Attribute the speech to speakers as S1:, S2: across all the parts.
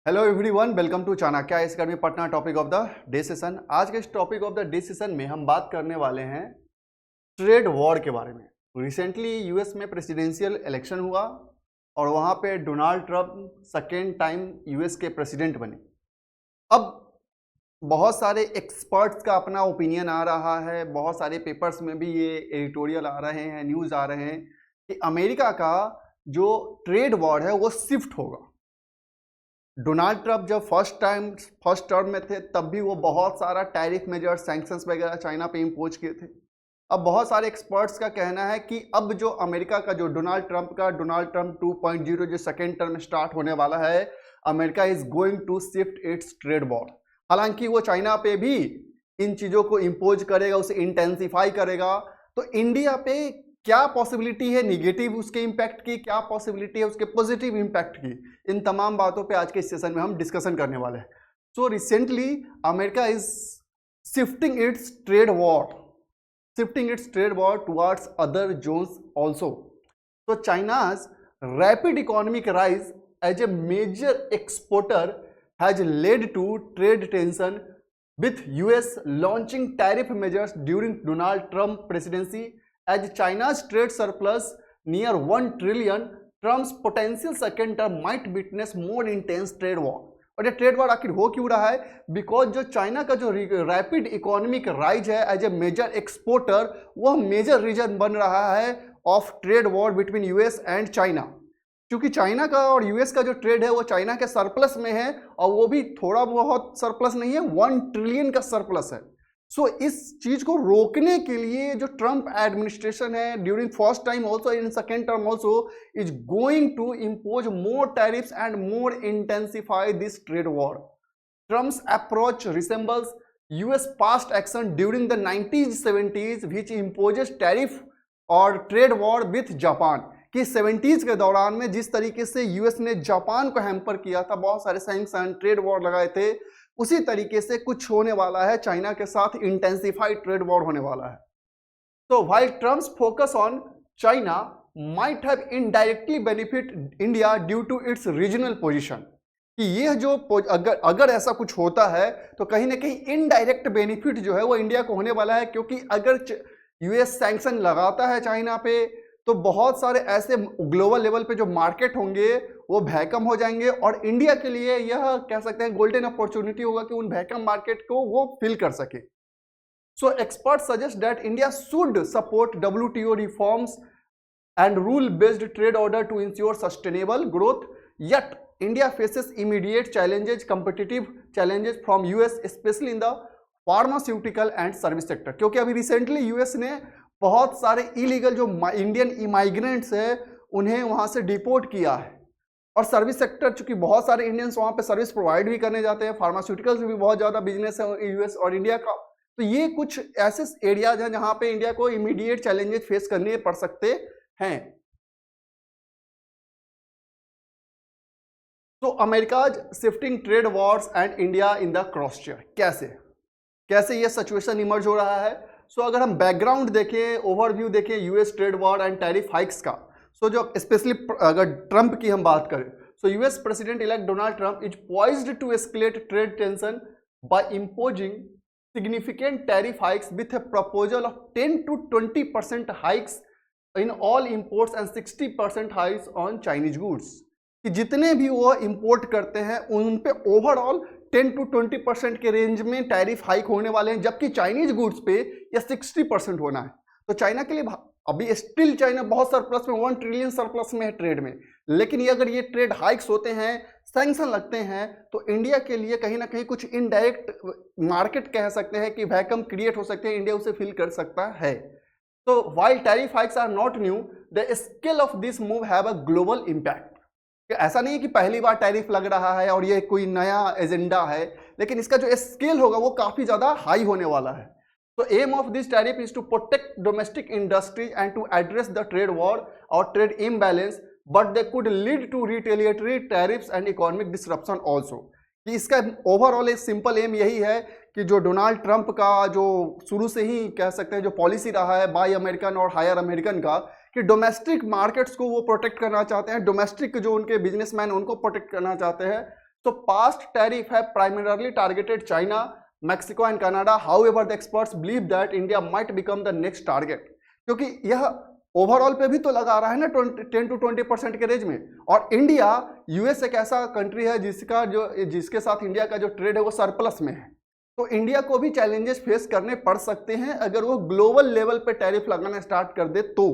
S1: Hello everyone, welcome to Chanakya academy Patna. Topic of the day session. आज के इस topic of the day session में हम बात करने वाले हैं ट्रेड वॉर के बारे में। रिसेंटली यूएस में प्रेसिडेंशियल इलेक्शन हुआ और वहाँ पे Donald Trump second time US के प्रेसिडेंट बने। अब बहुत सारे एक्सपर्ट्स का अपना ओपिनियन आ रहा है, बहुत सारे पेपर्स में भी ये एडिटोरियल आ रहे हैं, न्यूज़ आ रहे हैं कि अमेरिका का जो ट्रेड वॉर है वो शिफ्ट होगा। डोनाल्ड ट्रंप जब फर्स्ट टर्म में थे तब भी वो बहुत सारा टैरिफ मेजर्स, सैंक्शंस वगैरह चाइना पे इम्पोज किए थे। अब बहुत सारे एक्सपर्ट्स का कहना है कि अब जो अमेरिका का जो डोनाल्ड ट्रंप 2.0 जो सेकेंड टर्म स्टार्ट होने वाला है, America is going to shift its trade war. हालांकि वो चाइना पे भी इन चीज़ों को इम्पोज करेगा, उसे इंटेंसिफाई करेगा। तो इंडिया पे क्या पॉसिबिलिटी है निगेटिव उसके इम्पैक्ट की, क्या पॉसिबिलिटी है उसके पॉजिटिव इम्पैक्ट की, इन तमाम बातों पे आज के सेशन में हम डिस्कशन करने वाले हैं। So recently America is shifting its trade war towards other zones also. तो China's rapid economic rise as a major exporter has led to trade tension with US launching tariff measures during Donald Trump presidency as China's trade surplus near 1 trillion, Trump's potential second term might witness more intense trade war। और ये trade war आखिर हो क्यों रहा है? Because जो China का जो रैपिड इकोनॉमिक राइज है एज ए मेजर एक्सपोर्टर, वह मेजर रीजन बन रहा है of trade war between US and China. क्योंकि चाइना का और यूएस का जो ट्रेड है वो चाइना के सरप्लस में है, और वो भी थोड़ा बहुत सरप्लस नहीं है, 1 ट्रिलियन का सरप्लस है। सो इस चीज को रोकने के लिए जो ट्रंप एडमिनिस्ट्रेशन है during first time also in second term also is going to impose more tariffs and more intensify this trade war. Trump's approach resembles US past action during the 1970s which imposes tariff और trade war with Japan. कि 70s के दौरान में जिस तरीके से US ने Japan को हैम्पर किया था, बहुत सारे सैंक्शन, ट्रेड वॉर लगाए थे, उसी तरीके से कुछ होने वाला है चाइना के साथ, इंटेंसिफाइड ट्रेड वॉर होने वाला है। तो while Trump's focus on China might have indirectly benefit India due to its regional position. कि ये जो अगर ऐसा कुछ होता है तो कहीं ना कहीं इनडायरेक्ट बेनिफिट जो है वो इंडिया को होने वाला है, क्योंकि अगर यूएस सैंक्शन लगाता है चाइना पे तो बहुत सारे ऐसे ग्लोबल लेवल पे जो मार्केट होंगे वो वैकम हो जाएंगे, और इंडिया के लिए यह कह सकते हैं गोल्डन अपॉर्चुनिटी होगा कि उन वैकम मार्केट को वो फिल कर सके। So expert suggest that India should support WTO reforms and rule based trade order to ensure sustainable growth, yet India faces immediate challenges, competitive challenges from US specially in the pharmaceutical and service sector. क्योंकि अभी recently US ने बहुत सारे illegal जो Indian इमाइग्रेंट्स है उन्हें वहां से डिपोर्ट किया है, और सर्विस सेक्टर, चूंकि बहुत सारे इंडियंस वहां पे सर्विस प्रोवाइड भी करने जाते हैं, फार्मास्यूटिकल्स भी बहुत ज्यादा बिजनेस है यूएस और इंडिया का। तो ये कुछ ऐसे एरियाज हैं जहां पे इंडिया को इमीडिएट चैलेंजेस फेस करने पड़ सकते हैं। तो America's shifting trade wars and India in the crosshair. कैसे ये सिचुएशन इमर्ज हो रहा है? सो अगर हम बैकग्राउंड देखें, ओवरव्यू देखें US trade war and tariff hikes का, सो जो स्पेशली अगर ट्रंप की हम बात करें, so US president elect Donald Trump is poised to escalate trade tension by imposing significant tariff hikes with a proposal of 10 to 20% hikes in all imports and 60% hikes on Chinese goods. कि जितने भी वो import करते हैं उन पे overall 10 to 20% के range में टैरिफ हाइक होने वाले हैं, जबकि चाइनीज गुड्स पे यह 60% होना है। तो चाइना के लिए अभी स्टिल चाइना बहुत सरप्लस में, 1 ट्रिलियन सरप्लस में है ट्रेड में, लेकिन ये अगर ये ट्रेड हाइक्स होते हैं, सैंक्शन लगते हैं, तो इंडिया के लिए कहीं ना कहीं कुछ इनडायरेक्ट मार्केट कह सकते हैं कि वैकम क्रिएट हो सकते हैं, इंडिया उसे फिल कर सकता है। तो while tariff hikes are not new, the scale of this move have a global impact. ऐसा नहीं है कि पहली बार टैरिफ लग रहा है और ये कोई नया एजेंडा है, लेकिन इसका जो स्केल होगा वो काफी ज्यादा हाई होने वाला है। तो aim of this tariff is to protect domestic industries and to address the trade war और trade imbalance, but they could lead to retaliatory tariffs and economic disruption also. कि इसका ओवरऑल एक सिंपल एम यही है कि जो Donald Trump का जो शुरू से ही कह सकते हैं जो पॉलिसी रहा है बाय अमेरिकन और हायर अमेरिकन का, कि डोमेस्टिक मार्केट्स को वो प्रोटेक्ट करना चाहते हैं, डोमेस्टिक जो उनके बिजनेसमैन उनको प्रोटेक्ट करना चाहते हैं। So past tariff have primarily targeted China, Mexico and Canada. However, the experts believe that India might become the next target. क्योंकि यह ओवरऑल पे भी तो लगा रहा है ना 10 to 20% के रेंज में, और इंडिया यूएस एक ऐसा कंट्री है जिसके साथ इंडिया का जो ट्रेड है वो सरप्लस में है। तो इंडिया को भी चैलेंजेस फेस करने पड़ सकते हैं अगर वो ग्लोबल लेवल पे टैरिफ लगाना स्टार्ट कर दे तो।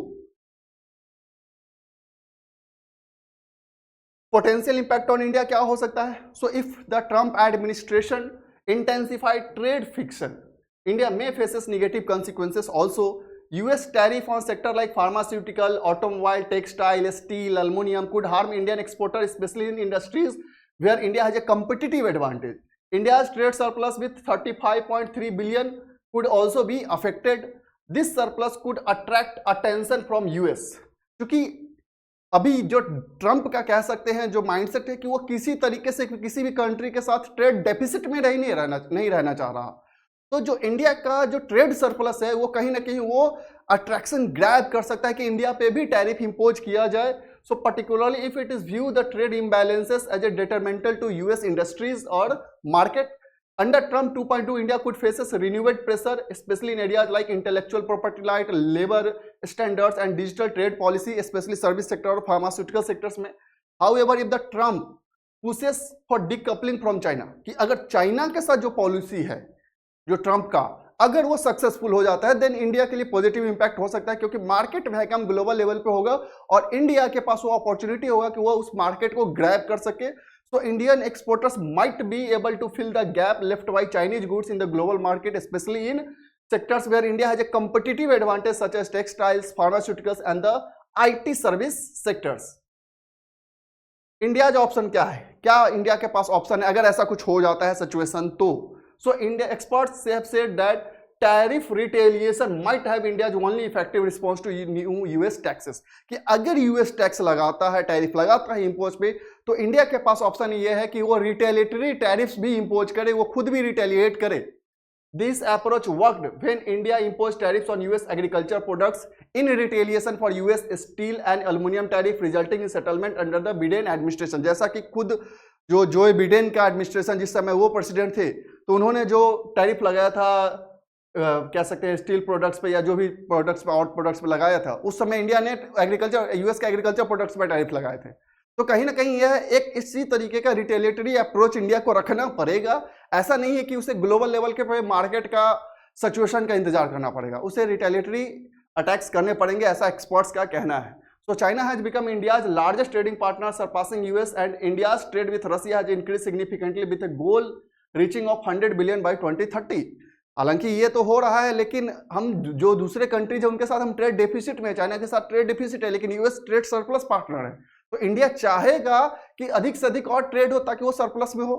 S1: पोटेंशियल इंपैक्ट ऑन इंडिया क्या हो सकता है? So if the Trump administration intensified trade friction, India में faces negative consequences also. US tariff on sector like pharmaceutical, automobile, textile, steel, aluminum could harm Indian exporters, especially in industries where India has a competitive advantage. India's trade surplus with 35.3 billion could also be affected. This surplus could attract attention from US. क्योंकि अभी जो Trump का कह सकते हैं जो mindset है कि वो किसी तरीके से किसी भी कंट्री के साथ ट्रेड डेफिसिट में नहीं रहना चाह रहा। तो जो इंडिया का जो ट्रेड सरप्लस है वो कहीं ना कहीं वो अट्रैक्शन ग्रैब कर सकता है कि इंडिया पे भी टैरिफ इंपोज किया जाए। So particularly if it is view the trade imbalances as a detrimental to US industries और market under Trump 2.2 India could faces renewed pressure especially in areas like intellectual property right, labor standards and digital trade policy, especially service sector और pharmaceutical sectors में। However, if the Trump pushes for decoupling from China, कि अगर China के साथ जो policy है जो Trump का अगर वो सक्सेसफुल हो जाता है देन इंडिया के लिए पॉजिटिव इंपैक्ट हो सकता है, क्योंकि मार्केट वैक्यूम ग्लोबल लेवल पे होगा और इंडिया के पास वो अपॉर्चुनिटी होगा कि वो उस मार्केट को ग्रैब कर सके। So Indian exporters might be able to fill the gap left by Chinese goods in the global market, especially in sectors where India has a competitive advantage such as textiles, pharmaceuticals and the IT service sectors. India जो option क्या है? क्या India के पास option है अगर ऐसा कुछ हो जाता है सिचुएशन तो? So India experts have said that tariff retaliation might have India's only effective response to new US taxes. कि अगर US टैक्स लगाता है, टैरिफ लगाता है इंपोज पे, तो इंडिया के पास ऑप्शन ये है कि वो रिटेलिटरी टैरिफ्स भी इंपोज करे, वो खुद भी रिटेलिएट करे। This approach worked when India imposed tariffs on US agriculture products in retaliation for US steel and aluminum tariff, resulting in settlement under the Biden administration. जैसा कि खुद जो बिडेन का एडमिनिस्ट्रेशन जिस समय वो प्रेसिडेंट थे तो उन्होंने जो टैरिफ लगाया था कह सकते हैं स्टील प्रोडक्ट्स पे या जो भी प्रोडक्ट्स पे और प्रोडक्ट्स पे लगाया था, उस समय इंडिया ने यूएस के एग्रीकल्चर प्रोडक्ट्स पे टैरिफ लगाए थे। तो कहीं ना कहीं यह एक इसी तरीके का रिटेलिटरी अप्रोच इंडिया को रखना पड़ेगा। ऐसा नहीं है कि उसे ग्लोबल लेवल के मार्केट का सिचुएशन का इंतजार करना पड़ेगा, उसे रिटेलिटरी अटैक्स करने पड़ेंगे, ऐसा एक्सपर्ट्स का कहना है। So China has become India's largest trading partner, surpassing US, and India's trade with Russia has increased significantly with a goal reaching of 100 billion by 2030. हालांकि ये तो हो रहा है, लेकिन हम जो दूसरे कंट्रीज है उनके साथ हम ट्रेड डेफिसिट में, चाइना के साथ ट्रेड डेफिसिट है, लेकिन यूएस ट्रेड सरप्लस पार्टनर है। तो इंडिया चाहेगा कि अधिक से अधिक और ट्रेड हो ताकि वो सरप्लस में हो।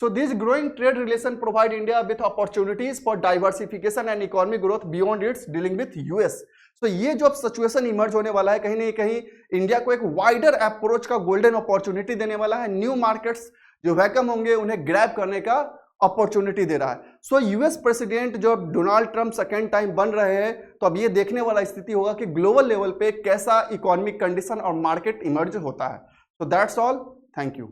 S1: So this growing trade relation provide India with opportunities for diversification and economic growth beyond its dealing with US. So ये जो सिचुएशन इमर्ज होने वाला है कहीं ना कहीं इंडिया को एक वाइडर अप्रोच का गोल्डन अपॉर्चुनिटी देने वाला है। न्यू मार्केट्स जो वैकम होंगे उन्हें ग्रैब करने का अपॉर्चुनिटी दे रहा है। सो यूएस प्रेसिडेंट जो डोनाल्ड ट्रंप सेकेंड टाइम बन रहे हैं, तो अब ये देखने वाला स्थिति होगा कि ग्लोबल लेवल पे कैसा इकोनॉमिक कंडीशन और मार्केट इमर्ज होता है। So that's all, thank you.